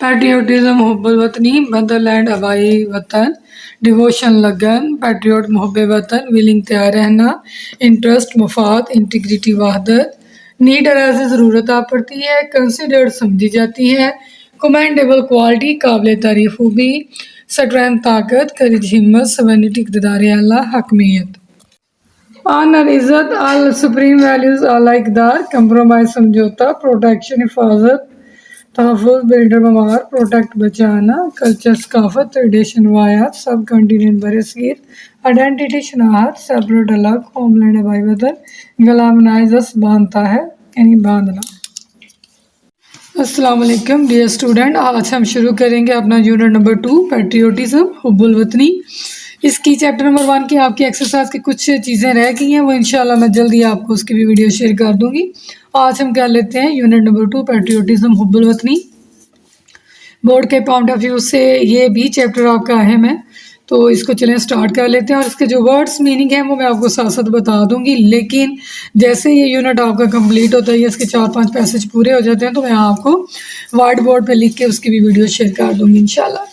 Patriotism हुब्बुल वतनी Motherland हवाई वतन devotion लगन पैट्रियोट मुहब्बे वतन विलिंग तैयार रहना इंटरेस्ट मफाद इंटीग्रिटी वहदत नीड अराज ज़रूरत आ पड़ती है कंसिडर्ड समझी जाती है कमेंडेबल क्वालिटी काबिल तारीफ खूबी स्ट्रेंथ ताकत करेज हिम्मत सवेनिटी इक़्तिदार आला हकमियत ऑनर इज़्ज़त अल सुप्रीम वैल्यूज़ आला इक़्तिदार कंप्रोमाइज़ समझौता प्रोटेक्शन हिफाजत तहफ़्फ़ुज़ बिल्डर बमार प्रोटेक्ट बचाना कल्चर सकाफत ट्रेडिशन वायात सब कॉन्टिनेंट बरसगीर आइडेंटिटी शनाख्त सेपरेट अलग होमलैंड हवाई वतन गलामनाइजस बांधता है यानी बांधना। अस्सलाम वालेकुम डियर स्टूडेंट, आज हम शुरू करेंगे अपना यूनिट नंबर 2 पैट्रियोटिज्म हुब्बुल वतनी। इसकी चैप्टर नंबर 1 की आपकी एक्सरसाइज की कुछ चीज़ें रह गई हैं, वो इंशाल्लाह मैं जल्दी आपको उसकी भी वीडियो शेयर कर दूंगी। आज हम कर लेते हैं यूनिट नंबर 2 पैट्रियोटिज्म हुब्बुल वतनी। बोर्ड के पॉइंट ऑफ व्यू से ये भी चैप्टर आपका अहम है, तो इसको चलें स्टार्ट कर लेते हैं। और इसके जो वर्ड्स मीनिंग है वो मैं आपको साथ साथ बता दूंगी, लेकिन जैसे ये यूनिट आपका कंप्लीट होता है, इसके 4-5 पैसेज पूरे हो जाते हैं, तो मैं आपको व्हाइट बोर्ड पे लिख के उसकी भी वीडियो शेयर कर दूंगी इंशाल्लाह।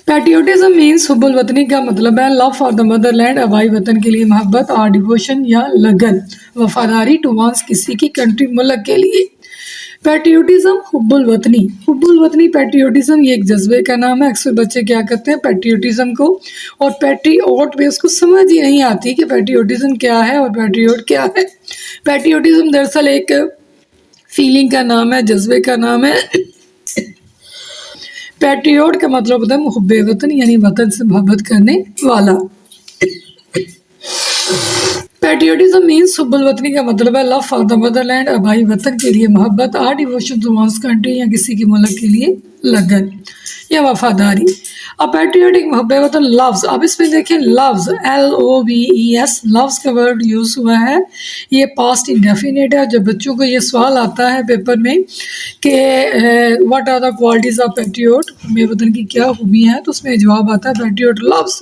पैट्रियोटिज्म मीन्स हुब्बुल वतनी का मतलब है लव फॉर द मदरलैंड, आबाई वतन के लिए मोहब्बत और डिवोशन या लगन वफादारी टू वंस किसी की कंट्री मुल्क के लिए। पैट्रियोटिज्म हुब्बुल वतनी पैट्रियोटिज्म ये एक जज्बे का नाम है। अक्सर बच्चे क्या करते हैं पैट्रियोटिज्म को और पैट्रियोट में उसको समझ ही नहीं आती कि पैट्रियोटिज्म क्या है और पैट्रियोट क्या है। पैट्रियोटिज्म दरअसल एक फीलिंग का नाम है, जज्बे का नाम है। पैट्रियोट का मतलब होता है मुहब्बे वतन यानी वतन से मोहब्बत करने वाला। पैट्रियोटिज्म मीन्स हुब्बुल वतनी का मतलब है लव फॉर द मदरलैंड, आबाई वतन के लिए मोहब्बत और डिवोशन टू वंस कंट्री या किसी के मुल्क के लिए लगन या वफादारी। अब पैट्रियोटिक मुहब्बे वतन लव्स, अब इसमें देखें लव्स LOVES लव्स का वर्ड यूज़ हुआ है, ये पास्ट इंडेफिनिट है। जब बच्चों को ये सवाल आता है पेपर में कि what are the qualities of patriot, मुहब्बे वतन की क्या खूबी है, तो उसमें जवाब आता है पैट्रियोट लव्स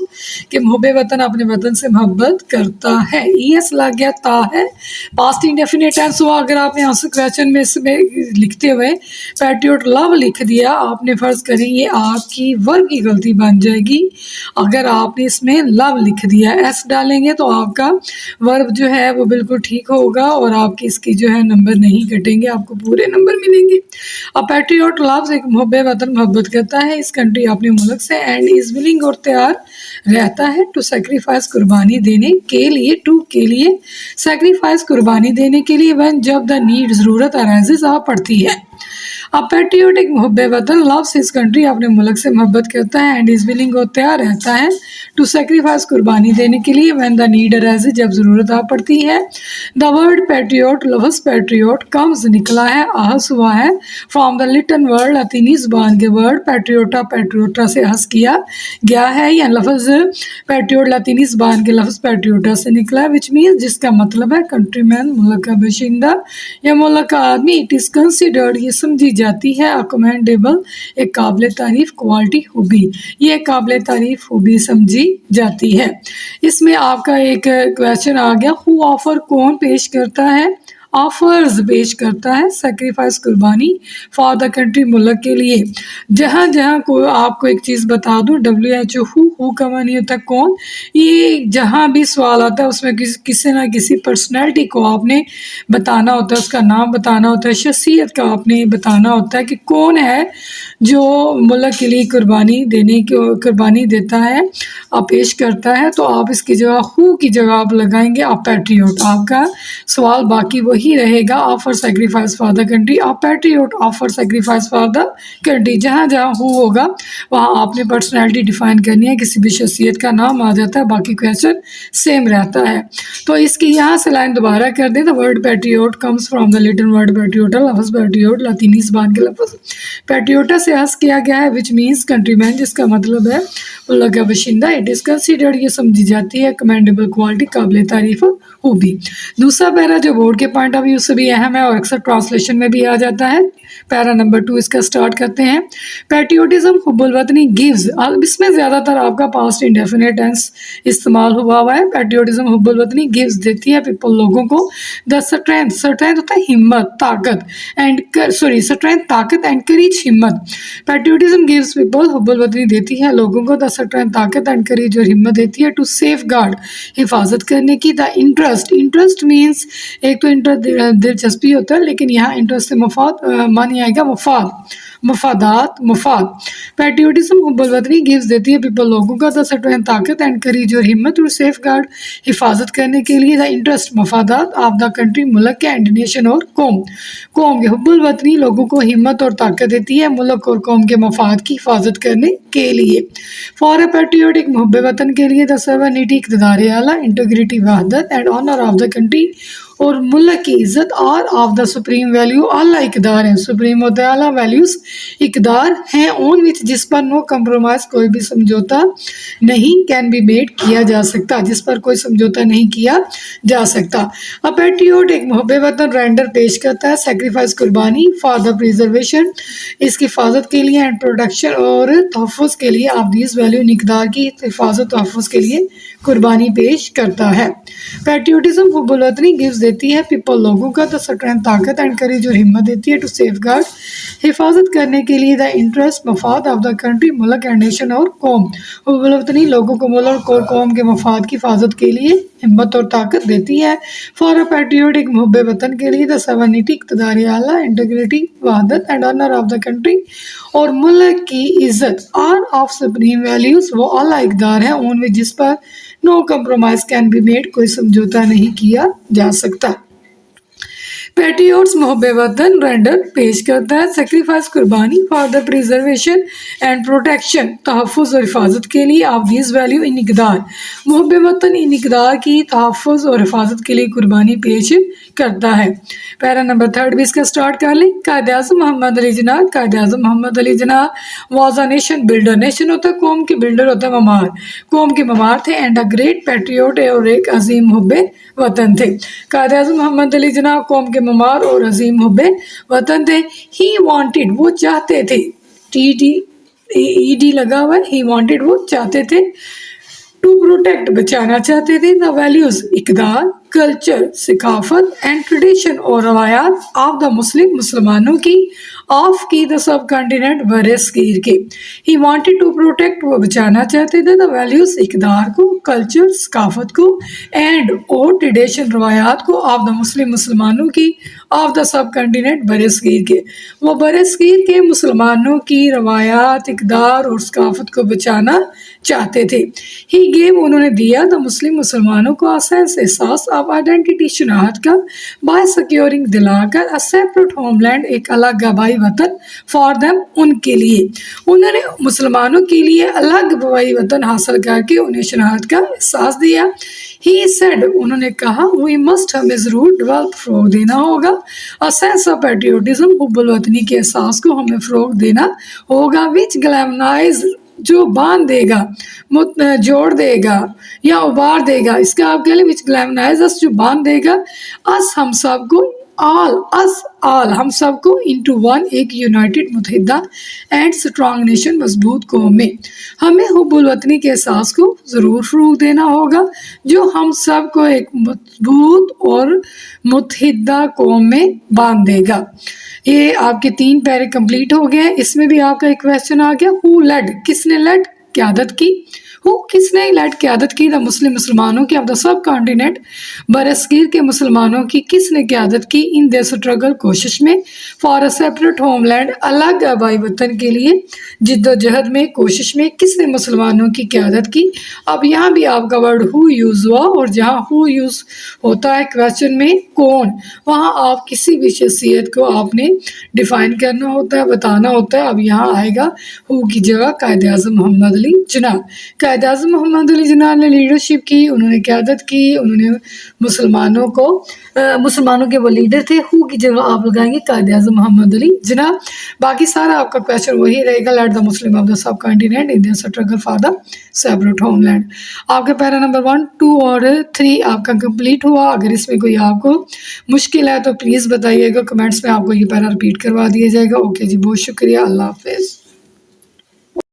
कि मुहब्बे वतन अपने वतन से मोहब्बत करता है। ES लग गया, ता है, पास्ट इंडेफिनिट टेंस हुआ। अगर आपने आंसर क्वेश्चन में इसमें लिखते हुए पैट्रियोट लव लिख दिया, आपने फर्ज करें ये आपकी वर्ब की गलती बन जाएगी। अगर आपने इसमें लव लिख दिया, S डालेंगे तो आपका वर्ब जो है वो बिल्कुल ठीक होगा और आपकी इसकी जो है नंबर नहीं कटेंगे, आपको पूरे नंबर मिलेंगे। अब पैट्रियोट लव्स एक मुहब्बे वतन मोहब्बत करता है इस कंट्री अपने मुल्क से एंड इज विलिंग और तैयार रहता है टू सेक्रीफाइस कुर्बानी देने के लिए, टू के लिए सेक्रीफाइस कुर्बानी देने के लिए व्हेन जब द नीड ज़रूरत अराइजेस आ पड़ती है। अब पैट्रियोटिक मुहब्बे वतन लव्स इस कंट्री अपने मुल्क से मोहब्बत करता है एंड इज विलिंग और तैयार रहता है टू सेक्रीफाइस कुर्बानी देने के लिए व्हेन द नीड अराइजेस जब ज़रूरत आ पड़ती है। द वर्ड पैट्रियोट लफ्ज़ पैट्रियोट कम्स निकला है, आहस हुआ है फ्रॉम द लिटन वर्ड लतीनी ज़बान के वर्ड पैट्रियोटा, पैट्रियोटा से आहस किया गया है, या लफ्ज़ पैट्रियोट लतीनी ज़बान के लफ्ज़ पैट्रियोटा से निकला है, विच मीन्स जिसका मतलब है कंट्रीमैन, मुल्क का बाशिंदा या मुल्क का आदमी। इट इज़ कंसिडर्ड ये समझी जाती है अकमेंडेबल एक काबिल तारीफ क्वालिटी खूबी, ये काबिल तारीफ खूबी समझी जाती है। इसमें आपका एक क्वेश्चन आ गया, हु ऑफर कौन पेश करता है, ऑफर्स पेश करता है सेक्रीफाइस कुर्बानी फॉर द कंट्री मुल्क के लिए। जहाँ जहाँ को आपको एक चीज़ बता दूँ, WHO हु का मानी होता है कौन, ये जहाँ भी सवाल आता है उसमें किसी ना किसी पर्सनैलिटी को आपने बताना होता है, उसका नाम बताना होता है, शख्सियत का आपने बताना होता है कि कौन है जो मुल्क के लिए कुर्बानी देता है और पेश करता है। तो आप इसकी जगह हु की जगह आप लगाएंगे आप पैट्रियोट, आपका सवाल बाकी वही रहेगा, offer sacrifice for the country, आप patriot offer sacrifice for the country. जहाँ जहाँ हु होगा वहाँ आपने पर्सनैलिटी डिफाइन करनी है, किसी भी शख्सियत का नाम आ जाता है, बाकी क्वेश्चन सेम रहता है। तो इसकी यहाँ से लाइन दोबारा कर दें, the word patriot comes from the little word patriota, लफ्ज़ पैट्रियोट लतीनी ज़बान के लफ्ज़ पैट्रियोटा से हस किया गया है, विच मीन्स कंट्रीमैन, जिसका मतलब है मुल्क का बाशिंदा। इट इज़ कंसिडर्ड ये समझी जाती है कमेंडेबल क्वालिटी काबिल तारीफ हु भी। दूसरा पैरा जो बोर्ड के पॉइंट ऑफ व्यू से भी अहम है और अक्सर ट्रांसलेशन में भी आ जाता है। पैरा नंबर 2 इसका स्टार्ट करते हैं। पैट्रियोटिज्म हुब्बुल वतनी गिव्स, अब इसमें ज़्यादातर आपका पास्ट इंडेफिनिट टेंस इस्तेमाल हुआ है। पैट्रियोटिज्म हुब्बुल वतनी गिव्स देती है पीपल लोगों को द स्ट्रेंथ, स्ट्रेंथ होता है हिम्मत ताकत, एंड स्ट्रेंथ ताकत एंड करेज हिम्मत। पैट्रियोटिज्म गिव्स पीपल, हुब्बुल वतनी देती है लोगों को द स्ट्रेंथ ताकत एंड करेज और हिम्मत देती है टू सेफ गार्ड, हिफाजत करने की। द इंटरेस्ट, इंटरेस्ट मीन्स एक तो इंटरेस्ट दिलचस्पी होता है, लेकिन यहाँ इंटरेस्ट से मफाद मानी आएगा मफाद, मफादात, मफाद। पैट्रियोटिज्म हुब्बुल वतनी गिव्स देती है पीपल लोगों का द स्ट्रेंथ ताकत एंड करेज और हिम्मत टू सेफ गार्ड, हिफाजत करने के लिए। द इंटरेस्ट मफादात ऑफ द कंट्री, मुल्क के, एंड नेशन और कौम, कौम के। हुब्बुल वतनी लोगों को हिम्मत और ताकत देती है मुल्क और कौम के मफाद की हिफाजत करने के लिए। फॉर अ पैट्रियोटिक, मुहब्ब वतन के लिए द सर्वनिटी, इक़्तिदार आला, इंटीग्रिटी, वहदत and honour of the country और मुल्क की इज्जत और ऑफ द सुप्रीम वैल्यू, आला इकदार है, सुप्रीम होता है आला वैल्यूज इकदार हैं, ऑन विच जिस पर नो कंप्रोमाइज, कोई भी समझौता नहीं, कैन बी मेड किया जा सकता, जिस पर कोई समझौता नहीं किया जा सकता। अ पैट्रियोट एक मुहब्ब वतन रेंडर पेश करता है सेक्रीफाइस, कुर्बानी, फॉर द प्रिजर्वेशन, इसकी हिफाजत के लिए, एंड प्रोटेक्शन और तहफ़्फ़ुज़ के लिए, ऑफ दिस वैल्यू, इकदार की हिफाजत तहफ़्फ़ुज़ के लिए कुर्बानी पेश करता है। पैट्रियोटिज्म हुब्बुल वतनी गिव्स देती है पीपल लोगों का द स्ट्रेंथ ताकत एंड करेज और हिम्मत देती है टू सेफ गार्ड, हिफाजत करने के लिए, द इंटरेस्ट मफाद ऑफ द कंट्री, मुल्क एंड नेशन और कौम। हुब्बुल वतनी लोगों को मुल्क और कौम के मफाद की हिफाजत के लिए हिम्मत और ताकत देती है। फॉर अ पैट्रियोटिक मुहब्ब वतन के लिए द सर्वनिटी, इक़्तिदार आला, इंटीग्रिटी, वहदत and honour of the country और मुल्क की इज्जत और ऑफ सुप्रीम वैल्यूज, वो आला इक़्तिदार है उन में जिस पर no compromise can be made, कोई समझौता नहीं किया जा सकता। पैट्रियोट्स मुहब्ब वतन रेंडर पेश करता है सेक्रीफाइस, कुर्बानी, for the preservation and protection, तहफ़्फ़ुज़ और हिफाजत के लिए, ऑफ दिस वैल्यू, इन इक़दार, मुहब्ब वतन इन इक़दार की तहफ़्फ़ुज़ और हिफाजत के लिए कुर्बानी पेश करता है। पैरा नंबर 3 भी इसका स्टार्ट कर लें। Quaid-e-Azam Mohammad Ali Jinnah, Quaid-e-Azam Mohammad Ali Jinnah was a nation builder, nation होता है कौम के, बिल्डर होता है ममार, कौम के ममार थे, एंड अ ग्रेट पैट्रियोट और एक अजीम मुहब्ब वतन थे। कायद-ए-आज़म मोहम्मद अली जिन्नाह कौम के ममार और अजीम मुहब्ब वतन थे। ही वांटेड, वो चाहते थे, टी डी ई डी लगा हुआ है, ही वांटेड वो चाहते थे, टू प्रोटेक्ट बचाना चाहते थे, द वैल्यूज इक़दार, कल्चर, सिकाफत एंड ट्रेडिशन और रवायात ऑफ द मुस्लिम, मुसलमानों की, ऑफ की द सब कॉन्टिनेंट बरसगीर के। ही वांटेड टू प्रोटेक्ट, वो बचाना चाहते थे, द वैल्यूज इक़दार को, कल्चर सकाफत को, एंड और ट्रेडिशन रवायात को, ऑफ द मुस्लिम, मुसलमानों की, ऑफ द सब कॉन्टिनेंट बरसगीर के, वो बरसगीर के मुसलमानों की रवायात, इक़दार और सकाफत को बचाना चाहते थे। ही गेव, उन्होंने दिया, द मुस्लिम, मुसलमानों को सेंस, एहसास ऑफ आइडेंटिटी, शनाख्त का, बाय सिक्योरिंग, दिलाकर, अ सेपरेट होमलैंड, एक अलग आबाई वतन, फॉर देम, उनके लिए, उन्होंने मुसलमानों के लिए अलग आबाई वतन हासिल करके उन्हें शनाख्त का एहसास दिया। ही सेड, उन्होंने कहा, वी मस्ट, हमें ज़रूर डेवलप, फ़रोग देना होगा, अ सेंस ऑफ पैट्रियोटिज्म, हुब्बुल वतनी के एहसास को हमें फ़रोग देना होगा, विच ग्लैमनाइज, जो बांध देगा, जोड़ देगा या उबार देगा, इसका आप कह लें विच ग्लैमनाइज अस, जो बांध देगा, अस हम सबको, ऑल अस ऑल हम सबको, इनटू वन, एक यूनाइटेड, मुत्तहिदा एंड स्ट्रॉन्ग नेशन, मजबूत कौम में। हमें हुब्बुल वतनी के एहसास को ज़रूर फ़रोग देना होगा जो हम सबको एक मजबूत और मुत्तहिदा कौम में बांध देगा। ये आपके 3 पैरे कंप्लीट हो गए। इसमें भी आपका एक क्वेश्चन आ गया, हु लेड, किसने लेड, क़यादत की, हु किसने लेड क़यादत की, द मुस्लिम, मुसलमानों की, ऑफ द सब कॉन्टिनेंट बरसगीर के मुसलमानों की, किसने क़यादत की, इन देयर स्ट्रगल, कोशिश में, फॉर अ सेपरेट होमलैंड, अलग आबाई वतन के लिए, जिद्दोजहद में, कोशिश में, किसने मुसलमानों की क़यादत की। अब यहाँ भी आपका वर्ड हु यूज़ हुआ, और जहाँ हु यूज़ होता है क्वेश्चन में कौन, वहाँ आप किसी भी शख्सियत को आपने डिफ़ाइन करना होता है, बताना होता है। अब यहाँ आएगा हु की जगह कायद-ए-आज़म मोहम्मद अली जिन्नाह। कायद आज़म मोहम्मद अली जिन्ना ने लीडरशिप की, उन्होंने क़यादत की, उन्होंने मुसलमानों के वो लीडर थे। हु की जगह आप लगाएंगे कायद आज़म मोहम्मद अली जिन्ना। बाकी सारा आपका क्वेश्चन वही रहेगा, let the Muslim of the sub continent India struggle for the separate homeland. आपके पैरा नंबर 1, 2 और 3 आपका कंप्लीट हुआ। अगर इसमें कोई आपको मुश्किल है तो प्लीज़ बताइएगा कमेंट्स में, आपको ये पैरा रिपीट करवा दिया जाएगा। ओके जी, बहुत शुक्रिया, अल्लाह हाफिज़।